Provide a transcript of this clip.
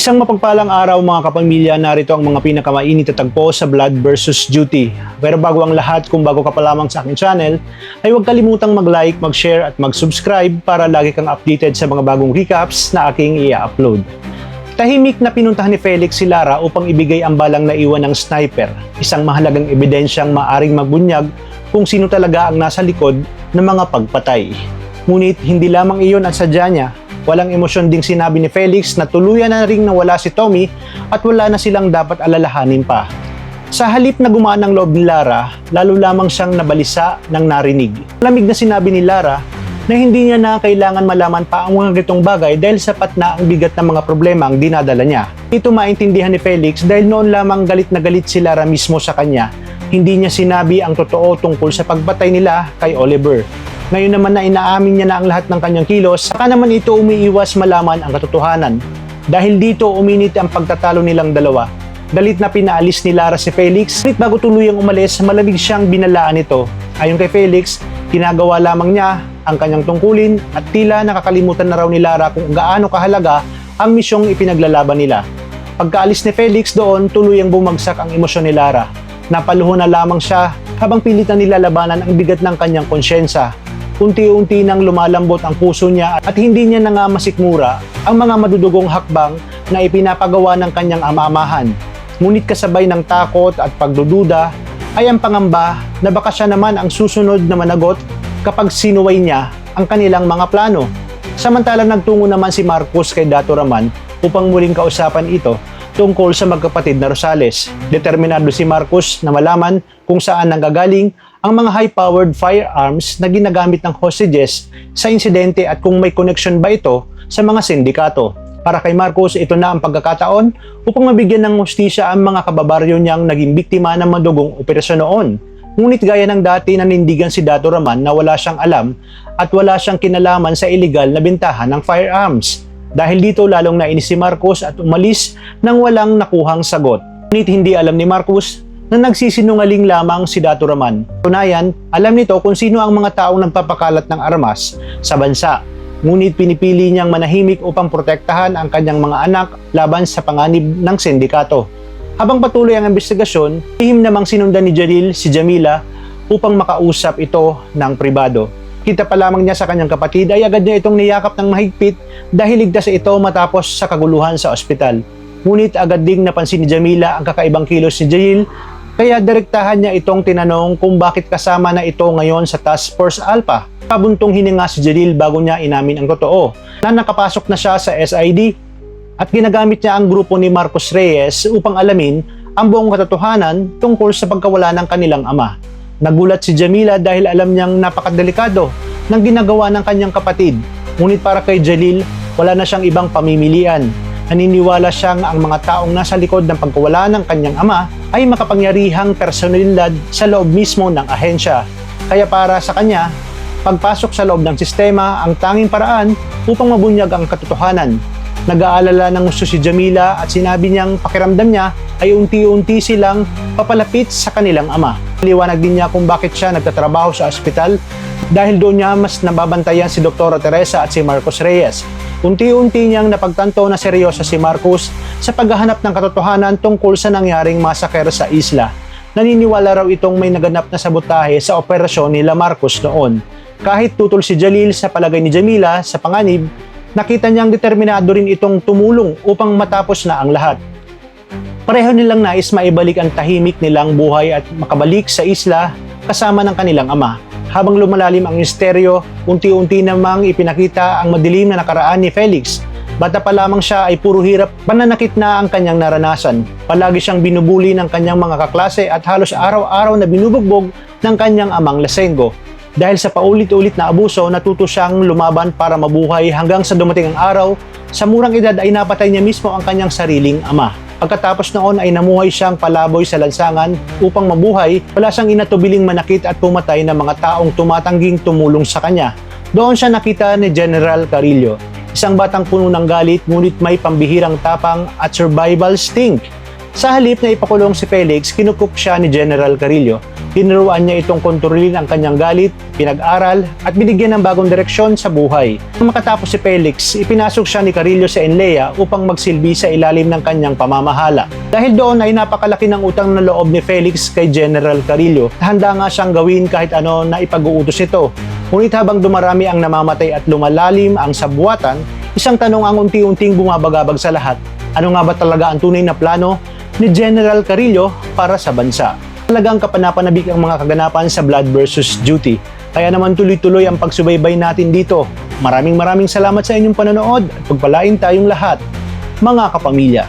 Isang mapagpalang araw mga kapamilya, narito ang mga pinakamainit na tagpo sa Blood versus Duty. Pero bago ang lahat, kung bago ka pa lamang sa aking channel, ay huwag kalimutang mag-like, mag-share at mag-subscribe para lagi kang updated sa mga bagong recaps na aking i-upload. Tahimik na pinuntahan ni Felix si Lara upang ibigay ang balang naiwan ng sniper, isang mahalagang ebidensyang maaring magbunyag kung sino talaga ang nasa likod ng mga pagpatay. Ngunit hindi lamang iyon ang sadya niya. Walang emosyon ding sinabi ni Felix na tuluyan na ring nawala si Tommy at wala na silang dapat alalahanin pa. Sa halip na gumaan ang loob ni Lara, lalo lamang siyang nabalisa ng narinig. Malamig na sinabi ni Lara na hindi niya na kailangan malaman pa ang mga gitong bagay dahil sapat na ang bigat ng mga problema ang dinadala niya. Ito maintindihan ni Felix dahil noon lamang galit na galit si Lara mismo sa kanya. Hindi niya sinabi ang totoo tungkol sa pagpatay nila kay Oliver. Ngayon naman na inaamin niya na ang lahat ng kanyang kilos, saka naman ito umiiwas malaman ang katotohanan. Dahil dito uminit ang pagtatalo nilang dalawa. Galit na pinaalis ni Lara si Felix, ngunit bago tuluyang umalis, malamig siyang binalaan ito. Ayon kay Felix, ginagawa lamang niya ang kanyang tungkulin at tila nakakalimutan na raw ni Lara kung gaano kahalaga ang misyong ipinaglalaban nila. Pagkaalis ni Felix doon, tuluyang bumagsak ang emosyon ni Lara. Napaluhon na lamang siya habang pilit na nilalabanan ang bigat ng kanyang konsyensya. Unti-unti nang lumalambot ang puso niya at hindi niya na nga masikmura ang mga madudugong hakbang na ipinapagawa ng kanyang ama-amahan. Ngunit kasabay ng takot at pagdududa ay ang pangamba na baka siya naman ang susunod na managot kapag sinuway niya ang kanilang mga plano. Samantalang nagtungo naman si Marcos kay Dato Raman upang muling kausapan ito tungkol sa magkapatid na Rosales. Determinado si Marcos na malaman kung saan nanggagaling ang mga high-powered firearms na ginagamit ng hostages sa insidente at kung may connection ba ito sa mga sindikato. Para kay Marcos, ito na ang pagkakataon upang mabigyan ng hustisya ang mga kababaryo niyang naging biktima ng madugong operasyon noon. Ngunit gaya ng dati, nanindigan si Dato Raman na wala siyang alam at wala siyang kinalaman sa illegal na bintahan ng firearms. Dahil dito lalong nainis si Marcos at umalis nang walang nakuhang sagot. Ngunit hindi alam ni Marcos na nagsisinungaling lamang si Dato Raman. Tunayan, alam nito kung sino ang mga taong nagpapakalat ng armas sa bansa. Ngunit pinipili niyang manahimik upang protektahan ang kanyang mga anak laban sa panganib ng sindikato. Habang patuloy ang investigasyon, lihim namang sinundan ni Jalil si Jamila upang makausap ito ng pribado. Kita pa lamang niya sa kanyang kapatid ay agad niya itong niyakap ng mahigpit dahil ligtas ito matapos sa kaguluhan sa ospital. Ngunit agad ding napansin ni Jamila ang kakaibang kilos ni Jalil, kaya direktahan niya itong tinanong kung bakit kasama na ito ngayon sa Task Force Alpha. Pabuntong hininga si Jalil bago niya inamin ang totoo na nakapasok na siya sa SID at ginagamit niya ang grupo ni Marcos Reyes upang alamin ang buong katotohanan tungkol sa pagkawala ng kanilang ama. Nagulat si Jamila dahil alam niyang napakadelikado ng ginagawa ng kanyang kapatid. Ngunit para kay Jalil, wala na siyang ibang pamimilian. Naniniwala siyang ang mga taong nasa likod ng pagkawala ng kanyang ama ay makapangyarihang personalidad sa loob mismo ng ahensya. Kaya para sa kanya, pagpasok sa loob ng sistema ang tanging paraan upang mabunyag ang katotohanan. Nag-aalala ng gusto si Jamila at sinabi niyang pakiramdam niya ay unti-unti silang papalapit sa kanilang ama. Liwanag din niya kung bakit siya nagtatrabaho sa ospital dahil doon niya mas nababantayan si Dr. Teresa at si Marcos Reyes. Unti-unti niyang napagtanto na seryoso si Marcos sa paghahanap ng katotohanan tungkol sa nangyaring massacre sa isla. Naniniwala raw itong may naganap na sabotahe sa operasyon nila Marcos noon. Kahit tutol si Jalil sa palagay ni Jamila sa panganib, nakita niyang determinado rin itong tumulong upang matapos na ang lahat. Pareho nilang nais maibalik ang tahimik nilang buhay at makabalik sa isla kasama ng kanilang ama. Habang lumalalim ang misteryo, unti-unti namang ipinakita ang madilim na nakaraan ni Felix. Bata pa lamang siya ay puro hirap, pananakit na ang kanyang naranasan. Palagi siyang binubuli ng kanyang mga kaklase at halos araw-araw na binubugbog ng kanyang amang Lasengo. Dahil sa paulit-ulit na abuso, natuto siyang lumaban para mabuhay hanggang sa dumating ang araw, sa murang edad ay napatay niya mismo ang kanyang sariling ama. Pagkatapos noon ay namuhay siyang palaboy sa lansangan upang mabuhay, wala siyang inatubiling manakit at pumatay ng mga taong tumatangging tumulong sa kanya. Doon siya nakita ni General Carillo, isang batang puno ng galit ngunit may pambihirang tapang at survival instinct. Sa halip na ipakulong si Felix, kinukup siya ni General Carillo. Tinuruan niya itong kontrolin ang kanyang galit, pinag-aral at binigyan ng bagong direksyon sa buhay. Nang makatapos si Felix, ipinasok siya ni Carillo sa Enlea upang magsilbi sa ilalim ng kanyang pamamahala. Dahil doon ay napakalaki ng utang na loob ni Felix kay General Carillo. Handa nga siyang gawin kahit ano na ipag-uutos ito. Ngunit habang dumarami ang namamatay at lumalalim ang sabwatan, isang tanong ang unti-unting bumabagabag sa lahat. Ano nga ba talaga ang tunay na plano ni General Carillo para sa bansa? Talagang kapanapanabik ang mga kaganapan sa Blood versus Duty. Kaya naman tuloy-tuloy ang pagsubaybay natin dito. Maraming salamat sa inyong panonood at pagpalain tayong lahat, mga kapamilya.